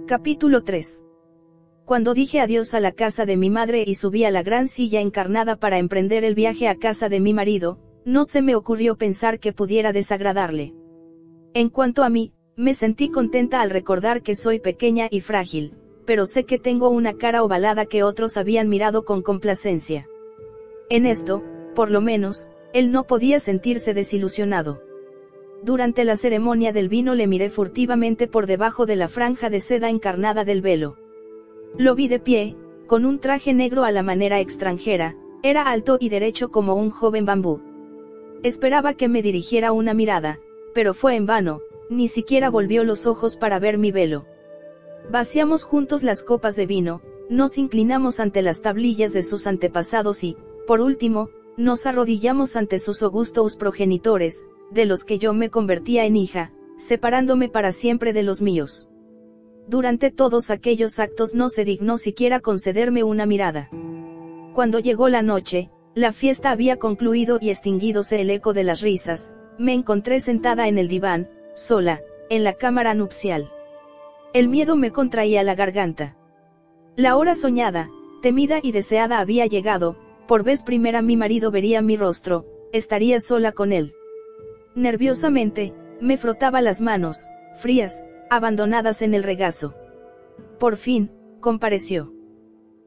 Capítulo 3. Cuando dije adiós a la casa de mi madre y subí a la gran silla encarnada para emprender el viaje a casa de mi marido, no se me ocurrió pensar que pudiera desagradarle. En cuanto a mí, me sentí contenta al recordar que soy pequeña y frágil, pero sé que tengo una cara ovalada que otros habían mirado con complacencia. En esto, por lo menos, él no podía sentirse desilusionado. Durante la ceremonia del vino le miré furtivamente por debajo de la franja de seda encarnada del velo. Lo vi de pie, con un traje negro a la manera extranjera, era alto y derecho como un joven bambú. Esperaba que me dirigiera una mirada, pero fue en vano, ni siquiera volvió los ojos para ver mi velo. Vaciamos juntos las copas de vino, nos inclinamos ante las tablillas de sus antepasados y, por último, nos arrodillamos ante sus augustos progenitores, de los que yo me convertía en hija, separándome para siempre de los míos. Durante todos aquellos actos no se dignó siquiera concederme una mirada. Cuando llegó la noche, la fiesta había concluido y extinguidose el eco de las risas, me encontré sentada en el diván, sola, en la cámara nupcial. El miedo me contraía la garganta. La hora soñada, temida y deseada había llegado, por vez primera mi marido vería mi rostro, estaría sola con él. Nerviosamente, me frotaba las manos, frías, abandonadas en el regazo. Por fin, compareció.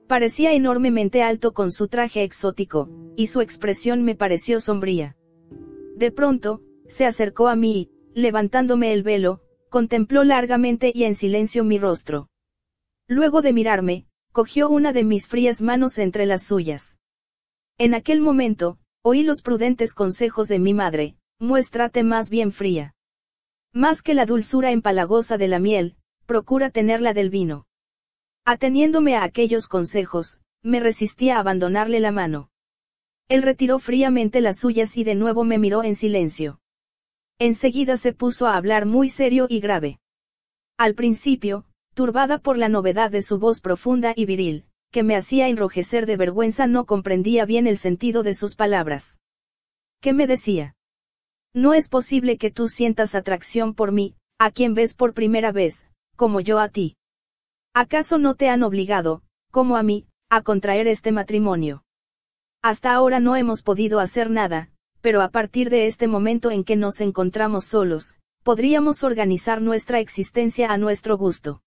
Parecía enormemente alto con su traje exótico, y su expresión me pareció sombría. De pronto, se acercó a mí y, levantándome el velo, contempló largamente y en silencio mi rostro. Luego de mirarme, cogió una de mis frías manos entre las suyas. En aquel momento, oí los prudentes consejos de mi madre: muéstrate más bien fría. Más que la dulzura empalagosa de la miel, procura tenerla del vino. Ateniéndome a aquellos consejos, me resistí a abandonarle la mano. Él retiró fríamente las suyas y de nuevo me miró en silencio. Enseguida se puso a hablar muy serio y grave. Al principio, turbada por la novedad de su voz profunda y viril, que me hacía enrojecer de vergüenza, no comprendía bien el sentido de sus palabras. ¿Qué me decía? No es posible que tú sientas atracción por mí, a quien ves por primera vez, como yo a ti. ¿Acaso no te han obligado, como a mí, a contraer este matrimonio? Hasta ahora no hemos podido hacer nada, pero a partir de este momento en que nos encontramos solos, podríamos organizar nuestra existencia a nuestro gusto.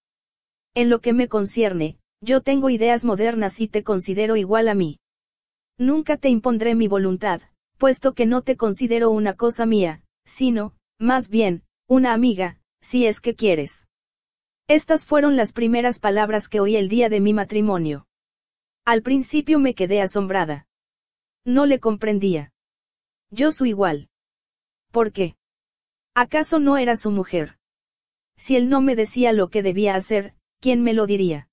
En lo que me concierne, yo tengo ideas modernas y te considero igual a mí. Nunca te impondré mi voluntad, puesto que no te considero una cosa mía, sino, más bien, una amiga, si es que quieres. Estas fueron las primeras palabras que oí el día de mi matrimonio. Al principio me quedé asombrada. No le comprendía. Yo soy igual. ¿Por qué? ¿Acaso no era su mujer? Si él no me decía lo que debía hacer, ¿quién me lo diría?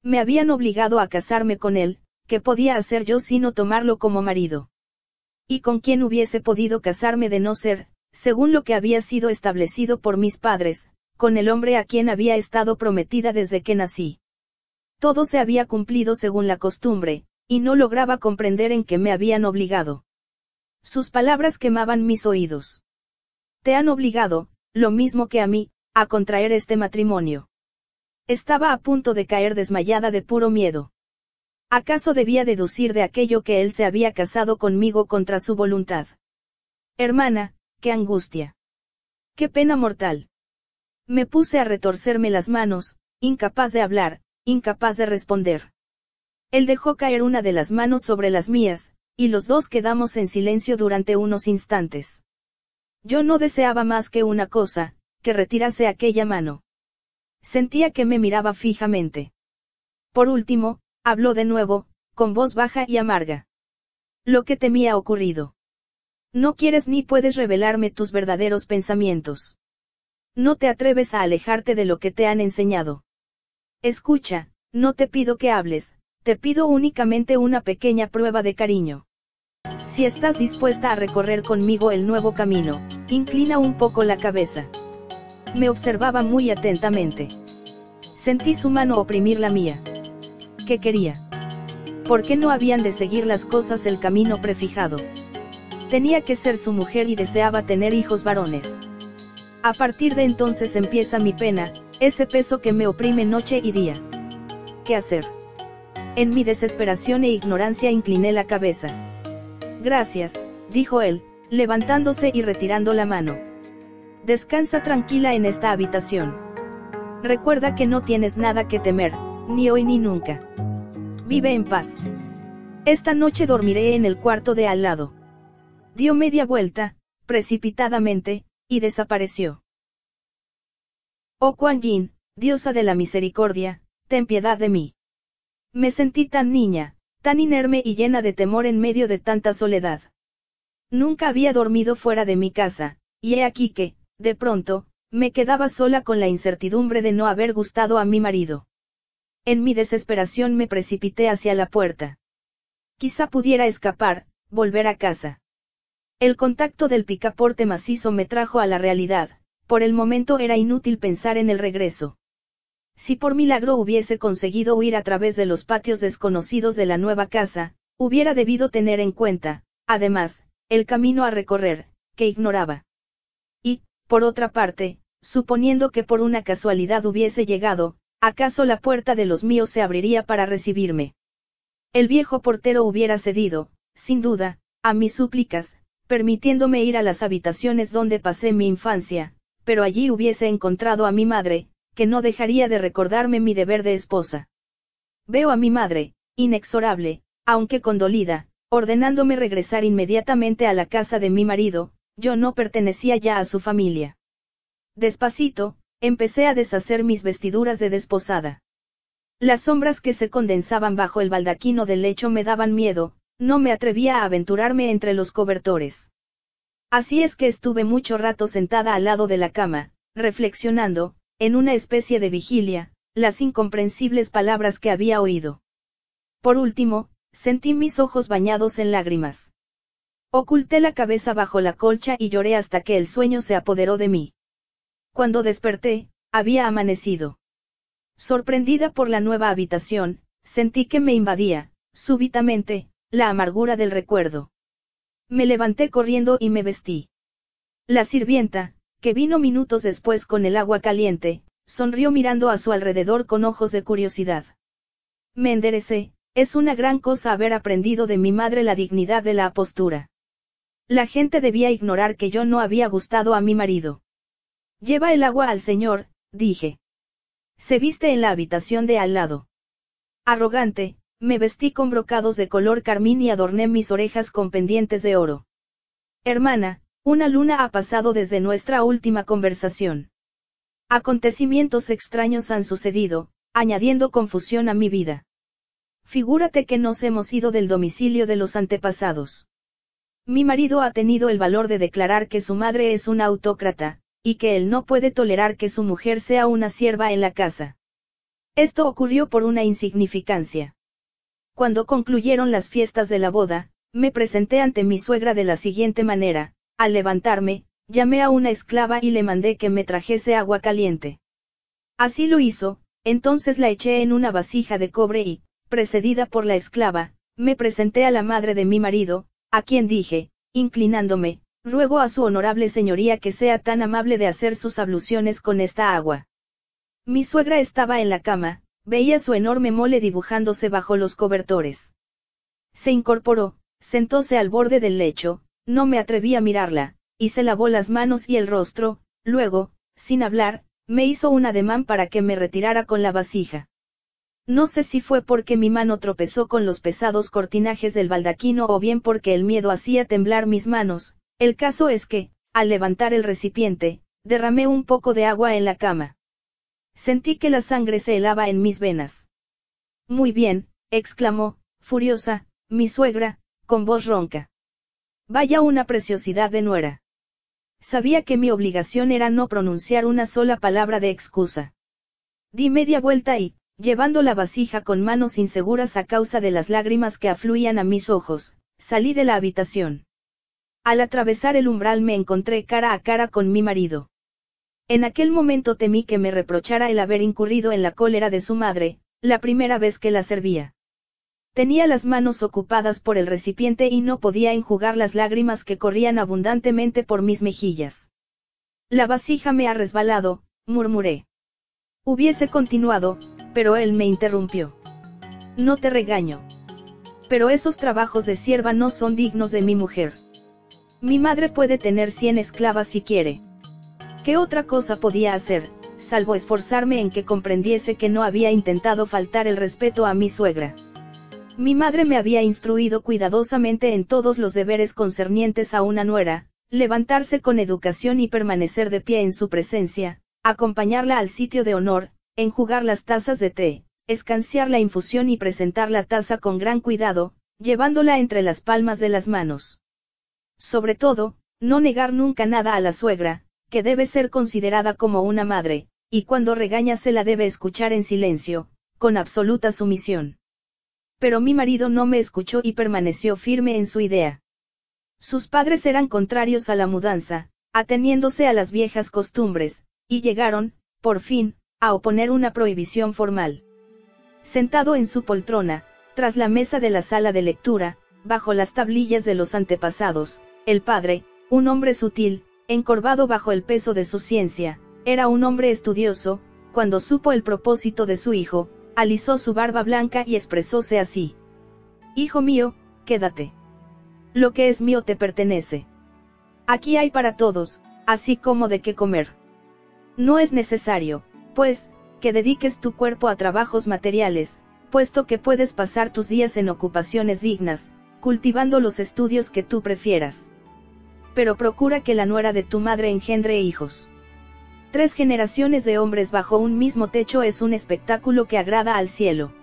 Me habían obligado a casarme con él, ¿qué podía hacer yo sino tomarlo como marido? ¿Y con quién hubiese podido casarme de no ser, según lo que había sido establecido por mis padres, con el hombre a quien había estado prometida desde que nací? Todo se había cumplido según la costumbre, y no lograba comprender en qué me habían obligado. Sus palabras quemaban mis oídos. Te han obligado, lo mismo que a mí, a contraer este matrimonio. Estaba a punto de caer desmayada de puro miedo. ¿Acaso debía deducir de aquello que él se había casado conmigo contra su voluntad? Hermana, qué angustia. Qué pena mortal. Me puse a retorcerme las manos, incapaz de hablar, incapaz de responder. Él dejó caer una de las manos sobre las mías, y los dos quedamos en silencio durante unos instantes. Yo no deseaba más que una cosa, que retirase aquella mano. Sentía que me miraba fijamente. Por último, habló de nuevo, con voz baja y amarga. Lo que temía ha ocurrido. No quieres ni puedes revelarme tus verdaderos pensamientos. No te atreves a alejarte de lo que te han enseñado. Escucha, no te pido que hables, te pido únicamente una pequeña prueba de cariño. Si estás dispuesta a recorrer conmigo el nuevo camino, inclina un poco la cabeza. Me observaba muy atentamente. Sentí su mano oprimir la mía. ¿Qué quería? ¿Por qué no habían de seguir las cosas el camino prefijado? Tenía que ser su mujer y deseaba tener hijos varones. A partir de entonces empieza mi pena, Ese peso que me oprime noche y día. ¿Qué hacer? En mi desesperación e ignorancia incliné la cabeza. Gracias, dijo él, levantándose y retirando la mano. Descansa tranquila en esta habitación. Recuerda que no tienes nada que temer, ni hoy ni nunca. Vive en paz. Esta noche dormiré en el cuarto de al lado. Dio media vuelta, precipitadamente, y desapareció. Oh Kuan Yin, diosa de la misericordia, ten piedad de mí. Me sentí tan niña, tan inerme y llena de temor en medio de tanta soledad. Nunca había dormido fuera de mi casa, y he aquí que, de pronto, me quedaba sola con la incertidumbre de no haber gustado a mi marido. En mi desesperación me precipité hacia la puerta. Quizá pudiera escapar, volver a casa. El contacto del picaporte macizo me trajo a la realidad, por el momento era inútil pensar en el regreso. Si por milagro hubiese conseguido huir a través de los patios desconocidos de la nueva casa, hubiera debido tener en cuenta, además, el camino a recorrer, que ignoraba. Y, por otra parte, suponiendo que por una casualidad hubiese llegado, ¿acaso la puerta de los míos se abriría para recibirme? El viejo portero hubiera cedido, sin duda, a mis súplicas, permitiéndome ir a las habitaciones donde pasé mi infancia, pero allí hubiese encontrado a mi madre, que no dejaría de recordarme mi deber de esposa. Veo a mi madre, inexorable, aunque condolida, ordenándome regresar inmediatamente a la casa de mi marido. Yo no pertenecía ya a su familia. Despacito, empecé a deshacer mis vestiduras de desposada. Las sombras que se condensaban bajo el baldaquino del lecho me daban miedo, no me atrevía a aventurarme entre los cobertores. Así es que estuve mucho rato sentada al lado de la cama, reflexionando, en una especie de vigilia, las incomprensibles palabras que había oído. Por último, sentí mis ojos bañados en lágrimas. Oculté la cabeza bajo la colcha y lloré hasta que el sueño se apoderó de mí. Cuando desperté, había amanecido. Sorprendida por la nueva habitación, sentí que me invadía, súbitamente, la amargura del recuerdo. Me levanté corriendo y me vestí. La sirvienta, que vino minutos después con el agua caliente, sonrió mirando a su alrededor con ojos de curiosidad. Me enderecé, es una gran cosa haber aprendido de mi madre la dignidad de la apostura. La gente debía ignorar que yo no había gustado a mi marido. Lleva el agua al señor, dije. Se viste en la habitación de al lado. Arrogante, me vestí con brocados de color carmín y adorné mis orejas con pendientes de oro. Hermana, una luna ha pasado desde nuestra última conversación. Acontecimientos extraños han sucedido, añadiendo confusión a mi vida. Figúrate que nos hemos ido del domicilio de los antepasados. Mi marido ha tenido el valor de declarar que su madre es una autócrata, y que él no puede tolerar que su mujer sea una sierva en la casa. Esto ocurrió por una insignificancia. Cuando concluyeron las fiestas de la boda, me presenté ante mi suegra de la siguiente manera: al levantarme, llamé a una esclava y le mandé que me trajese agua caliente. Así lo hizo, entonces la eché en una vasija de cobre y, precedida por la esclava, me presenté a la madre de mi marido, a quien dije, inclinándome, ruego a su honorable señoría que sea tan amable de hacer sus abluciones con esta agua. Mi suegra estaba en la cama, veía su enorme mole dibujándose bajo los cobertores. Se incorporó, sentóse al borde del lecho, no me atreví a mirarla, y se lavó las manos y el rostro, luego, sin hablar, me hizo un ademán para que me retirara con la vasija. No sé si fue porque mi mano tropezó con los pesados cortinajes del baldaquino o bien porque el miedo hacía temblar mis manos. El caso es que, al levantar el recipiente, derramé un poco de agua en la cama. Sentí que la sangre se helaba en mis venas. Muy bien, exclamó, furiosa, mi suegra, con voz ronca. Vaya una preciosidad de nuera. Sabía que mi obligación era no pronunciar una sola palabra de excusa. Di media vuelta y, llevando la vasija con manos inseguras a causa de las lágrimas que afluían a mis ojos, salí de la habitación. Al atravesar el umbral me encontré cara a cara con mi marido. En aquel momento temí que me reprochara el haber incurrido en la cólera de su madre, la primera vez que la servía. Tenía las manos ocupadas por el recipiente y no podía enjugar las lágrimas que corrían abundantemente por mis mejillas. La vasija me ha resbalado, murmuré. Hubiese continuado, pero él me interrumpió. No te regaño. Pero esos trabajos de sierva no son dignos de mi mujer. Mi madre puede tener 100 esclavas si quiere. ¿Qué otra cosa podía hacer, salvo esforzarme en que comprendiese que no había intentado faltar el respeto a mi suegra? Mi madre me había instruido cuidadosamente en todos los deberes concernientes a una nuera: levantarse con educación y permanecer de pie en su presencia, acompañarla al sitio de honor, enjugar las tazas de té, escanciar la infusión y presentar la taza con gran cuidado, llevándola entre las palmas de las manos. Sobre todo, no negar nunca nada a la suegra, que debe ser considerada como una madre, y cuando regaña se la debe escuchar en silencio, con absoluta sumisión. Pero mi marido no me escuchó y permaneció firme en su idea. Sus padres eran contrarios a la mudanza, ateniéndose a las viejas costumbres, y llegaron, por fin, a oponer una prohibición formal. Sentado en su poltrona, tras la mesa de la sala de lectura, bajo las tablillas de los antepasados, el padre, un hombre sutil, encorvado bajo el peso de su ciencia, era un hombre estudioso. Cuando supo el propósito de su hijo, alisó su barba blanca y expresóse así: «Hijo mío, quédate. Lo que es mío te pertenece. Aquí hay para todos, así como de qué comer. No es necesario, pues, que dediques tu cuerpo a trabajos materiales, puesto que puedes pasar tus días en ocupaciones dignas, cultivando los estudios que tú prefieras. Pero procura que la nuera de tu madre engendre hijos. 3 generaciones de hombres bajo un mismo techo es un espectáculo que agrada al cielo».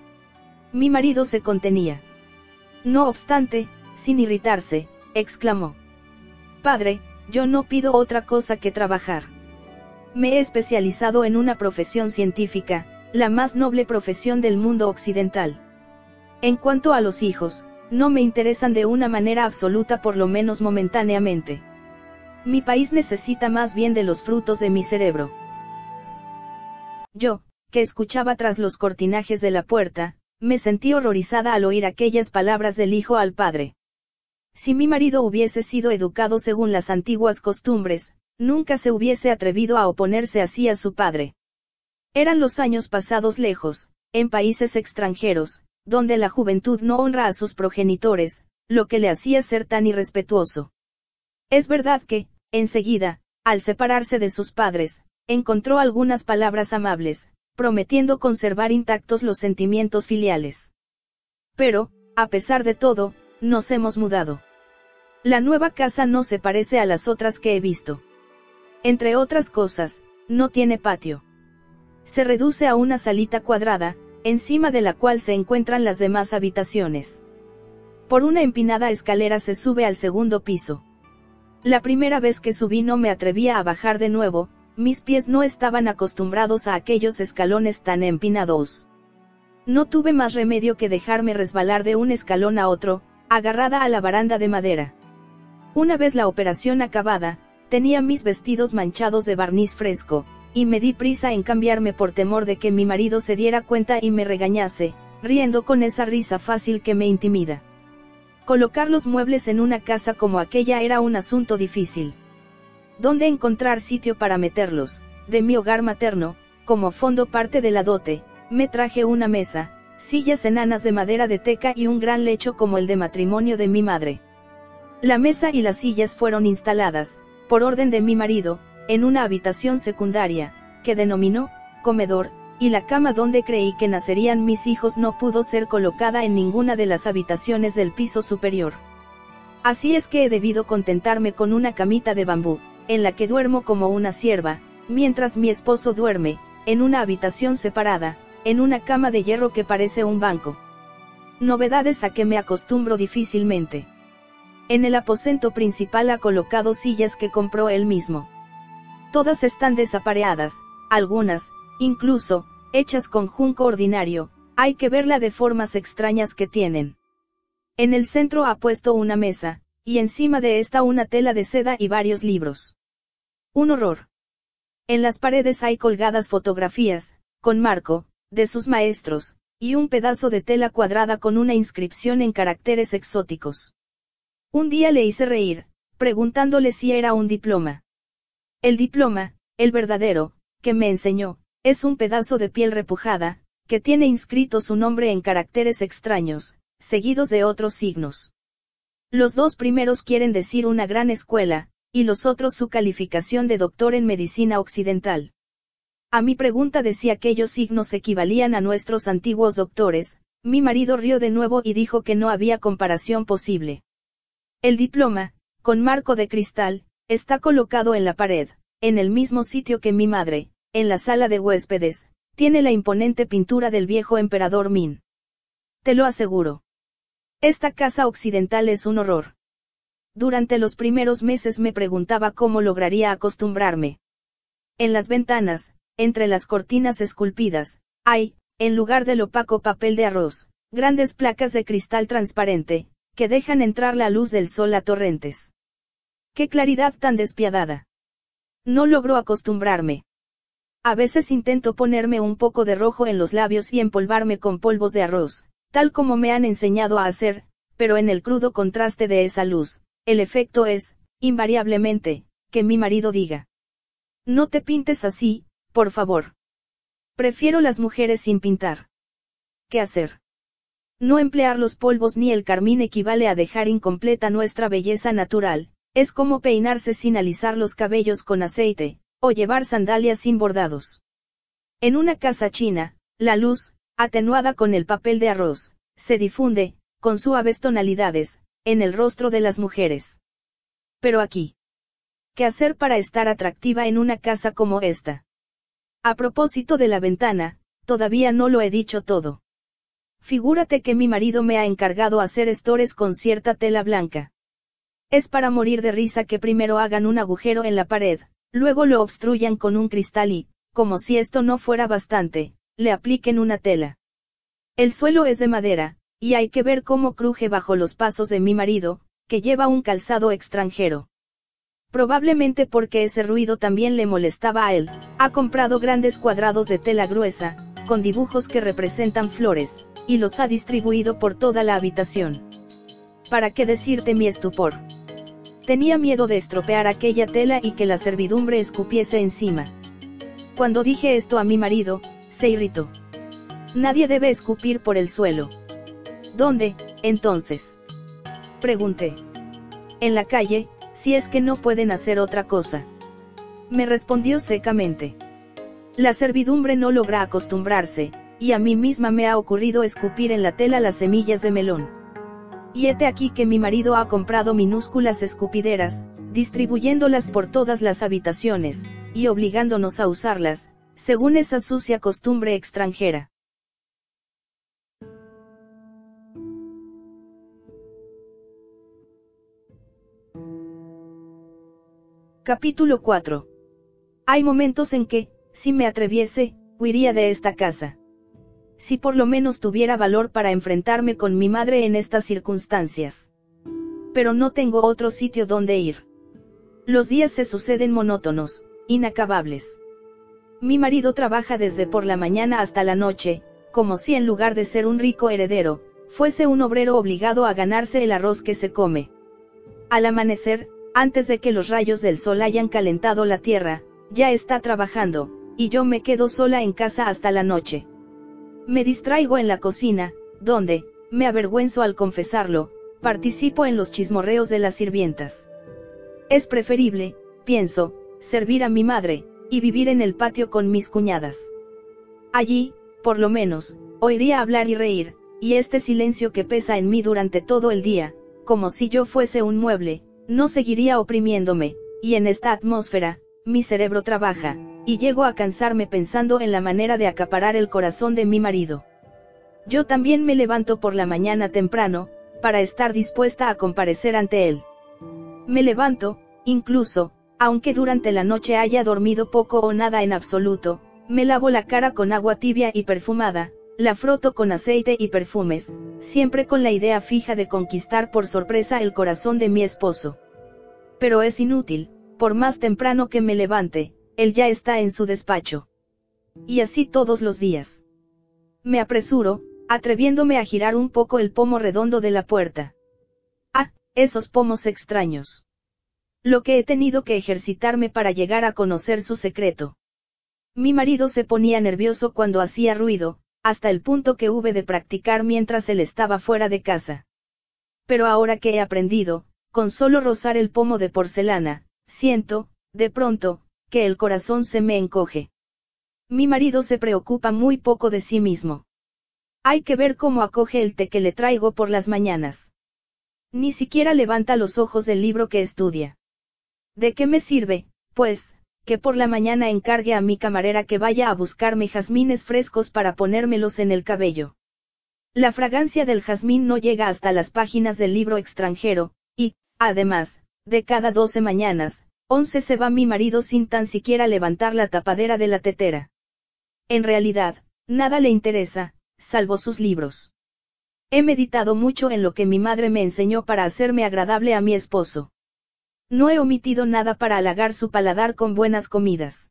Mi marido se contenía. No obstante, sin irritarse, exclamó: «Padre, yo no pido otra cosa que trabajar. Me he especializado en una profesión científica, la más noble profesión del mundo occidental. En cuanto a los hijos, no me interesan de una manera absoluta, por lo menos momentáneamente. Mi país necesita más bien de los frutos de mi cerebro». Yo, que escuchaba tras los cortinajes de la puerta, me sentí horrorizada al oír aquellas palabras del hijo al padre. Si mi marido hubiese sido educado según las antiguas costumbres, nunca se hubiese atrevido a oponerse así a su padre. Eran los años pasados lejos, en países extranjeros, donde la juventud no honra a sus progenitores, lo que le hacía ser tan irrespetuoso. Es verdad que, enseguida, al separarse de sus padres, encontró algunas palabras amables, prometiendo conservar intactos los sentimientos filiales. Pero, a pesar de todo, nos hemos mudado. La nueva casa no se parece a las otras que he visto. Entre otras cosas, no tiene patio. Se reduce a una salita cuadrada, encima de la cual se encuentran las demás habitaciones. Por una empinada escalera se sube al segundo piso. La primera vez que subí no me atrevía a bajar de nuevo, mis pies no estaban acostumbrados a aquellos escalones tan empinados. No tuve más remedio que dejarme resbalar de un escalón a otro, agarrada a la baranda de madera. Una vez la operación acabada, tenía mis vestidos manchados de barniz fresco, y me di prisa en cambiarme por temor de que mi marido se diera cuenta y me regañase, riendo con esa risa fácil que me intimida. Colocar los muebles en una casa como aquella era un asunto difícil. ¿Dónde encontrar sitio para meterlos? De mi hogar materno, como fondo parte de la dote, me traje una mesa, sillas enanas de madera de teca y un gran lecho como el de matrimonio de mi madre. La mesa y las sillas fueron instaladas, por orden de mi marido, en una habitación secundaria, que denominó comedor, y la cama donde creí que nacerían mis hijos no pudo ser colocada en ninguna de las habitaciones del piso superior. Así es que he debido contentarme con una camita de bambú, en la que duermo como una sierva, mientras mi esposo duerme, en una habitación separada, en una cama de hierro que parece un banco. Novedades a que me acostumbro difícilmente. En el aposento principal ha colocado sillas que compró él mismo. Todas están desapareadas, algunas, incluso, hechas con junco ordinario, hay que verla de formas extrañas que tienen. En el centro ha puesto una mesa, y encima de esta una tela de seda y varios libros. Un horror. En las paredes hay colgadas fotografías, con marco, de sus maestros, y un pedazo de tela cuadrada con una inscripción en caracteres exóticos. Un día le hice reír, preguntándole si era un diploma. El diploma, el verdadero, que me enseñó, Es un pedazo de piel repujada, que tiene inscrito su nombre en caracteres extraños, seguidos de otros signos. Los dos primeros quieren decir una gran escuela, y los otros su calificación de doctor en medicina occidental. A mi pregunta de si aquellos signos equivalían a nuestros antiguos doctores, mi marido rió de nuevo y dijo que no había comparación posible. El diploma, con marco de cristal, está colocado en la pared, en el mismo sitio que mi madre, en la sala de huéspedes, tiene la imponente pintura del viejo emperador Min. Te lo aseguro. Esta casa occidental es un horror. Durante los primeros meses me preguntaba cómo lograría acostumbrarme. En las ventanas, entre las cortinas esculpidas, hay, en lugar del opaco papel de arroz, grandes placas de cristal transparente, que dejan entrar la luz del sol a torrentes. ¡Qué claridad tan despiadada! No logro acostumbrarme. A veces intento ponerme un poco de rojo en los labios y empolvarme con polvos de arroz, tal como me han enseñado a hacer, pero en el crudo contraste de esa luz, el efecto es, invariablemente, que mi marido diga: no te pintes así, por favor. Prefiero las mujeres sin pintar. ¿Qué hacer? No emplear los polvos ni el carmín equivale a dejar incompleta nuestra belleza natural, es como peinarse sin alisar los cabellos con aceite, o llevar sandalias sin bordados. En una casa china, la luz, atenuada con el papel de arroz, se difunde, con suaves tonalidades, en el rostro de las mujeres. Pero aquí, ¿qué hacer para estar atractiva en una casa como esta? A propósito de la ventana, todavía no lo he dicho todo. Figúrate que mi marido me ha encargado hacer estores con cierta tela blanca. Es para morir de risa que primero hagan un agujero en la pared, luego lo obstruyan con un cristal y, como si esto no fuera bastante, le apliquen una tela. El suelo es de madera, y hay que ver cómo cruje bajo los pasos de mi marido, que lleva un calzado extranjero. Probablemente porque ese ruido también le molestaba a él, ha comprado grandes cuadrados de tela gruesa, con dibujos que representan flores, y los ha distribuido por toda la habitación. ¿Para qué decirte mi estupor? Tenía miedo de estropear aquella tela y que la servidumbre escupiese encima. Cuando dije esto a mi marido, se irritó. Nadie debe escupir por el suelo. ¿Dónde, entonces? Pregunté. En la calle, si es que no pueden hacer otra cosa. Me respondió secamente. La servidumbre no logra acostumbrarse, y a mí misma me ha ocurrido escupir en la tela las semillas de melón. Y hete aquí que mi marido ha comprado minúsculas escupideras, distribuyéndolas por todas las habitaciones, y obligándonos a usarlas, según esa sucia costumbre extranjera. Capítulo 4. Hay momentos en que, si me atreviese, huiría de esta casa. Si por lo menos tuviera valor para enfrentarme con mi madre en estas circunstancias. Pero no tengo otro sitio donde ir. Los días se suceden monótonos, inacabables. Mi marido trabaja desde por la mañana hasta la noche, como si en lugar de ser un rico heredero, fuese un obrero obligado a ganarse el arroz que se come. Al amanecer, antes de que los rayos del sol hayan calentado la tierra, ya está trabajando, y yo me quedo sola en casa hasta la noche. Me distraigo en la cocina, donde, me avergüenzo al confesarlo, participo en los chismorreos de las sirvientas. Es preferible, pienso, servir a mi madre, y vivir en el patio con mis cuñadas. Allí, por lo menos, oiría hablar y reír, y este silencio que pesa en mí durante todo el día, como si yo fuese un mueble, no seguiría oprimiéndome, y en esta atmósfera, mi cerebro trabaja, y llego a cansarme pensando en la manera de acaparar el corazón de mi marido. Yo también me levanto por la mañana temprano, para estar dispuesta a comparecer ante él. Me levanto, incluso, aunque durante la noche haya dormido poco o nada en absoluto, me lavo la cara con agua tibia y perfumada, la froto con aceite y perfumes, siempre con la idea fija de conquistar por sorpresa el corazón de mi esposo. Pero es inútil, por más temprano que me levante, él ya está en su despacho. Y así todos los días. Me apresuro, atreviéndome a girar un poco el pomo redondo de la puerta. Ah, esos pomos extraños. Lo que he tenido que ejercitarme para llegar a conocer su secreto. Mi marido se ponía nervioso cuando hacía ruido, hasta el punto que hube de practicar mientras él estaba fuera de casa. Pero ahora que he aprendido, con solo rozar el pomo de porcelana, siento, de pronto, que el corazón se me encoge. Mi marido se preocupa muy poco de sí mismo. Hay que ver cómo acoge el té que le traigo por las mañanas. Ni siquiera levanta los ojos del libro que estudia. ¿De qué me sirve, pues, que por la mañana encargue a mi camarera que vaya a buscarme jazmines frescos para ponérmelos en el cabello? La fragancia del jazmín no llega hasta las páginas del libro extranjero, y, además, de cada 12 mañanas, 11 se va mi marido sin tan siquiera levantar la tapadera de la tetera. En realidad, nada le interesa, salvo sus libros. He meditado mucho en lo que mi madre me enseñó para hacerme agradable a mi esposo. No he omitido nada para halagar su paladar con buenas comidas.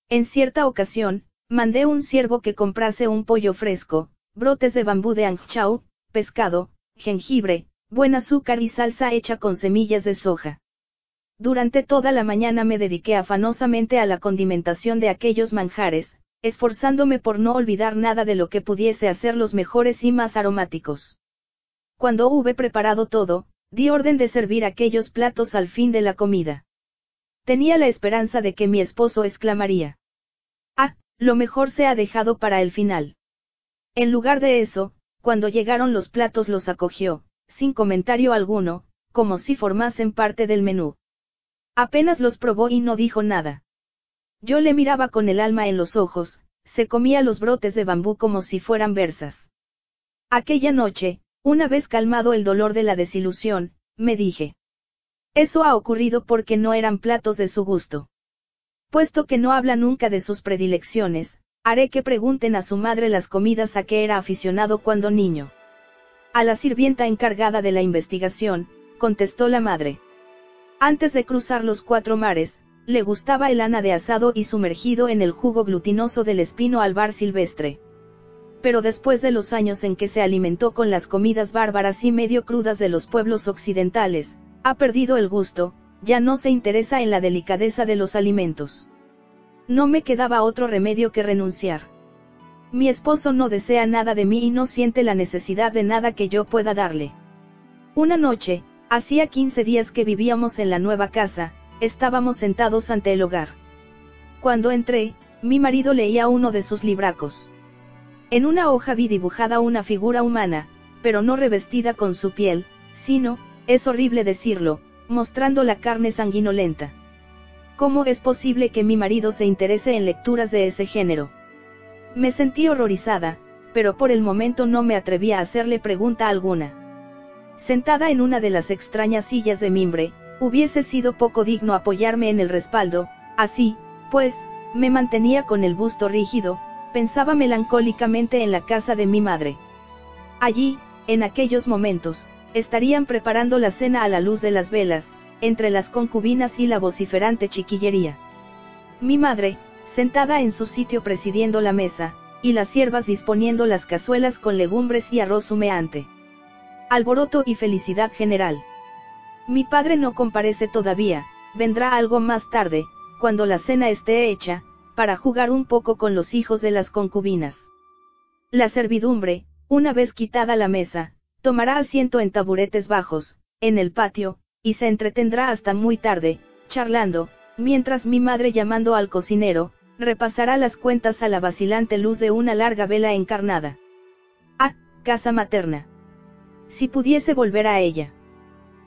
En cierta ocasión, mandé un siervo que comprase un pollo fresco, brotes de bambú de anchau, pescado, jengibre, buen azúcar y salsa hecha con semillas de soja. Durante toda la mañana me dediqué afanosamente a la condimentación de aquellos manjares, esforzándome por no olvidar nada de lo que pudiese hacerlos mejores y más aromáticos. Cuando hube preparado todo, di orden de servir aquellos platos al fin de la comida. Tenía la esperanza de que mi esposo exclamaría: «Ah, lo mejor se ha dejado para el final». En lugar de eso, cuando llegaron los platos los acogió, sin comentario alguno, como si formasen parte del menú. Apenas los probó y no dijo nada. Yo le miraba con el alma en los ojos, se comía los brotes de bambú como si fueran berzas. Aquella noche, una vez calmado el dolor de la desilusión, me dije: eso ha ocurrido porque no eran platos de su gusto. Puesto que no habla nunca de sus predilecciones, haré que pregunten a su madre las comidas a que era aficionado cuando niño. A la sirvienta encargada de la investigación, contestó la madre. Antes de cruzar los 4 mares, le gustaba el ana de asado y sumergido en el jugo glutinoso del espino albar silvestre. Pero después de los años en que se alimentó con las comidas bárbaras y medio crudas de los pueblos occidentales, ha perdido el gusto, ya no se interesa en la delicadeza de los alimentos. No me quedaba otro remedio que renunciar. Mi esposo no desea nada de mí y no siente la necesidad de nada que yo pueda darle. Una noche, hacía 15 días que vivíamos en la nueva casa, estábamos sentados ante el hogar. Cuando entré, mi marido leía uno de sus libracos. En una hoja vi dibujada una figura humana, pero no revestida con su piel, sino, es horrible decirlo, mostrando la carne sanguinolenta. ¿Cómo es posible que mi marido se interese en lecturas de ese género? Me sentí horrorizada, pero por el momento no me atreví a hacerle pregunta alguna. Sentada en una de las extrañas sillas de mimbre, hubiese sido poco digno apoyarme en el respaldo, así, pues, me mantenía con el busto rígido, pensaba melancólicamente en la casa de mi madre. Allí, en aquellos momentos, estarían preparando la cena a la luz de las velas, entre las concubinas y la vociferante chiquillería. Mi madre, sentada en su sitio presidiendo la mesa, y las siervas disponiendo las cazuelas con legumbres y arroz humeante. Alboroto y felicidad general. Mi padre no comparece todavía, vendrá algo más tarde, cuando la cena esté hecha, para jugar un poco con los hijos de las concubinas. La servidumbre, una vez quitada la mesa, tomará asiento en taburetes bajos, en el patio, y se entretendrá hasta muy tarde, charlando, mientras mi madre, llamando al cocinero, repasará las cuentas a la vacilante luz de una larga vela encarnada. Ah, casa materna. Si pudiese volver a ella.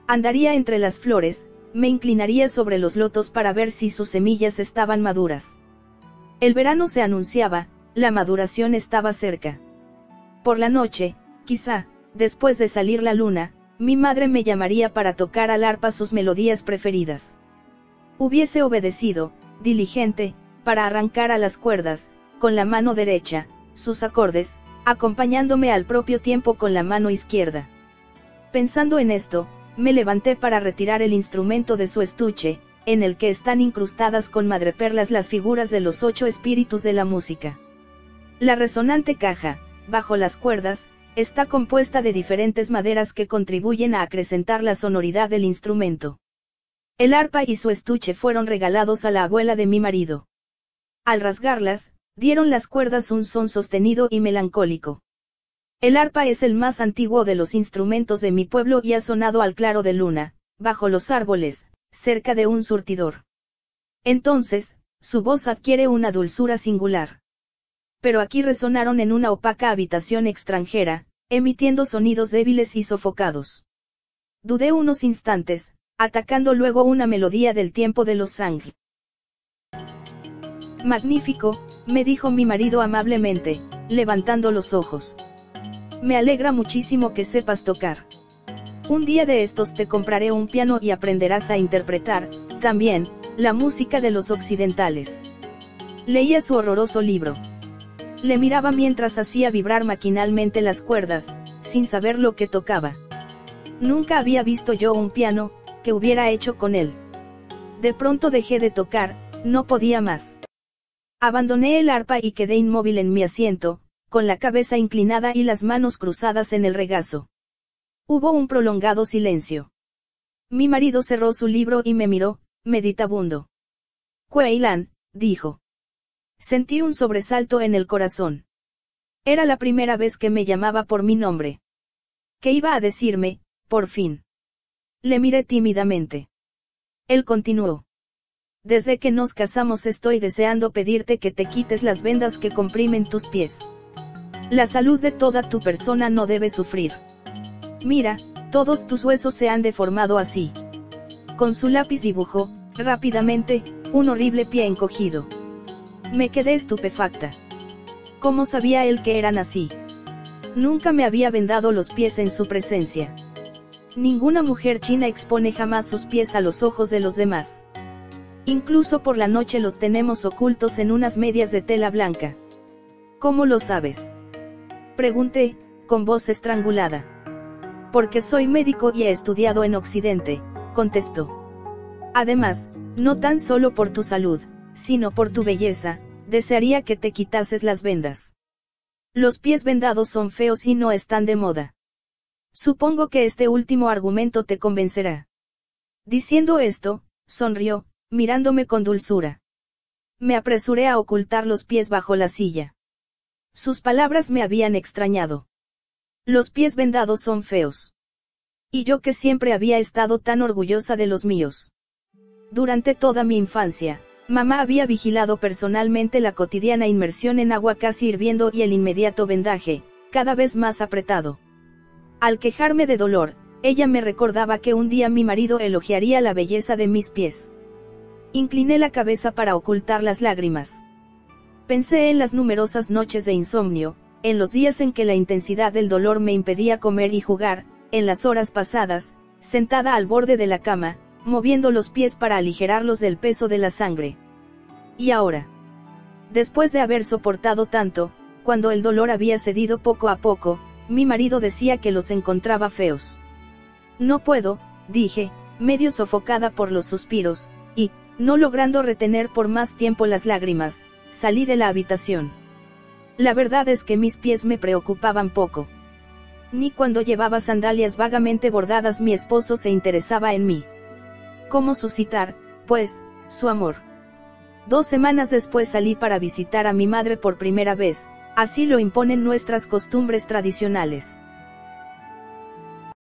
Andaría entre las flores, me inclinaría sobre los lotos para ver si sus semillas estaban maduras. El verano se anunciaba, la maduración estaba cerca. Por la noche, quizá, después de salir la luna, mi madre me llamaría para tocar al arpa sus melodías preferidas. Hubiese obedecido, diligente, para arrancar a las cuerdas, con la mano derecha, sus acordes, acompañándome al propio tiempo con la mano izquierda. Pensando en esto, me levanté para retirar el instrumento de su estuche, en el que están incrustadas con madreperlas las figuras de los 8 espíritus de la música. La resonante caja, bajo las cuerdas, está compuesta de diferentes maderas que contribuyen a acrecentar la sonoridad del instrumento. El arpa y su estuche fueron regalados a la abuela de mi marido. Al rasgarlas, dieron las cuerdas un son sostenido y melancólico. El arpa es el más antiguo de los instrumentos de mi pueblo y ha sonado al claro de luna, bajo los árboles, cerca de un surtidor. Entonces, su voz adquiere una dulzura singular. Pero aquí resonaron en una opaca habitación extranjera, emitiendo sonidos débiles y sofocados. Dudé unos instantes, atacando luego una melodía del tiempo de los Sang. Magnífico, me dijo mi marido amablemente, levantando los ojos. Me alegra muchísimo que sepas tocar. Un día de estos te compraré un piano y aprenderás a interpretar, también, la música de los occidentales. Leía su horroroso libro. Le miraba mientras hacía vibrar maquinalmente las cuerdas, sin saber lo que tocaba. Nunca había visto yo un piano, que hubiera hecho con él. De pronto dejé de tocar, no podía más. Abandoné el arpa y quedé inmóvil en mi asiento, con la cabeza inclinada y las manos cruzadas en el regazo. Hubo un prolongado silencio. Mi marido cerró su libro y me miró, meditabundo. Kuei-lan, dijo. Sentí un sobresalto en el corazón. Era la primera vez que me llamaba por mi nombre. ¿Qué iba a decirme, por fin? Le miré tímidamente. Él continuó. Desde que nos casamos estoy deseando pedirte que te quites las vendas que comprimen tus pies. La salud de toda tu persona no debe sufrir. Mira, todos tus huesos se han deformado así. Con su lápiz dibujó, rápidamente, un horrible pie encogido. Me quedé estupefacta. ¿Cómo sabía él que eran así? Nunca me había vendado los pies en su presencia. Ninguna mujer china expone jamás sus pies a los ojos de los demás. Incluso por la noche los tenemos ocultos en unas medias de tela blanca. ¿Cómo lo sabes? Pregunté, con voz estrangulada. Porque soy médico y he estudiado en Occidente, contestó. Además, no tan solo por tu salud, sino por tu belleza, desearía que te quitases las vendas. Los pies vendados son feos y no están de moda. Supongo que este último argumento te convencerá. Diciendo esto, sonrió, mirándome con dulzura. Me apresuré a ocultar los pies bajo la silla. Sus palabras me habían extrañado. Los pies vendados son feos. Y yo que siempre había estado tan orgullosa de los míos. Durante toda mi infancia, mamá había vigilado personalmente la cotidiana inmersión en agua casi hirviendo y el inmediato vendaje, cada vez más apretado. Al quejarme de dolor, ella me recordaba que un día mi marido elogiaría la belleza de mis pies. Incliné la cabeza para ocultar las lágrimas. Pensé en las numerosas noches de insomnio, en los días en que la intensidad del dolor me impedía comer y jugar, en las horas pasadas, sentada al borde de la cama, moviendo los pies para aligerarlos del peso de la sangre. Y ahora, después de haber soportado tanto, cuando el dolor había cedido poco a poco, mi marido decía que los encontraba feos. No puedo, dije, medio sofocada por los suspiros, y, no logrando retener por más tiempo las lágrimas, salí de la habitación. La verdad es que mis pies me preocupaban poco. Ni cuando llevaba sandalias vagamente bordadas mi esposo se interesaba en mí. ¿Cómo suscitar, pues, su amor? 2 semanas después salí para visitar a mi madre por primera vez, así lo imponen nuestras costumbres tradicionales.